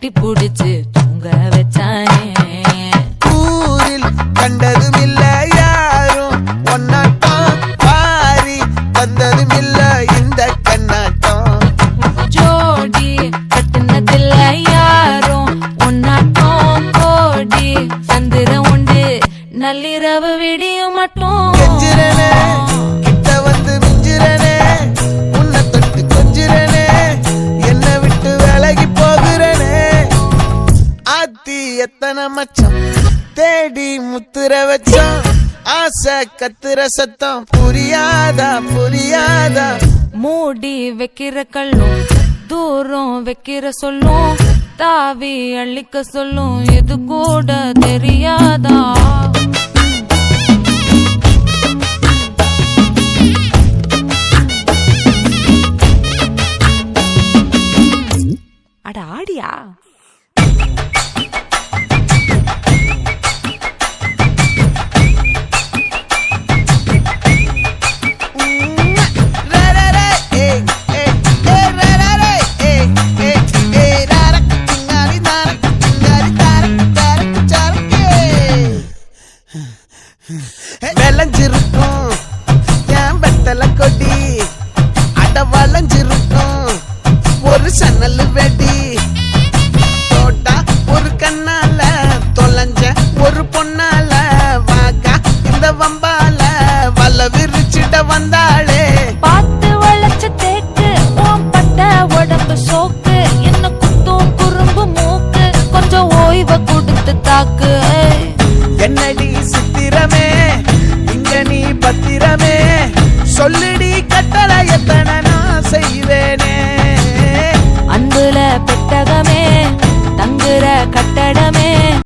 கட்டி புடிச்சு தூங்க வச்சானே. ஊரில் கண்டதும் இல்ல யாரும் ஒன்னாட்டம், பாரி தந்ததும் இல்ல இந்த கண்ணாட்டம். ஜோடி கட்டுனதில்ல யாரும் ஒன்னாட்டம், கோடி சந்திரம் உண்டு நள்ளிரவு விடியும் மட்டும். கெஞ்சிரனே கிட்ட வந்து மிஞ்சிரனே, உன்னை தொட்டு கொஞ்சிரனே, என்னை விட்டு விலகி போகிறனே. ஆத்தி எத்தனை மச்சம் தேடி முத்துற வச்சோம், ஆசை கத்துற சத்தம் புரியாதா புரியாதா. மூடி வைக்கிற கல்லும் தூரம் வைக்கிற சொல்லும், தாவி அள்ளிக்க சொல்லும் இது கூட தெரியாதா. அட ஆடியா. விளைஞ்சிருக்கும் என் வெத்தல கொடி, அட வளைஞ்சிருக்கும் ஒரு சன்னல் வெடி. தோட்டா ஒரு கண்ணால தொலைஞ்ச ஒரு பொண்ணால, வாக்கா இந்த வம்பால வல விரிச்சிட வந்தாளே. பார்த்து வளைச்ச தேக்கு பட்ட உடம்பு சோக்கு, என்ன குத்தும் குறும்பு மூக்கு, கொஞ்சம் ஓய்வை கொடுத்து தாக்கு. என்னடி சித்திரமே இங்க நீ பத்திரமே, சொல்லுடி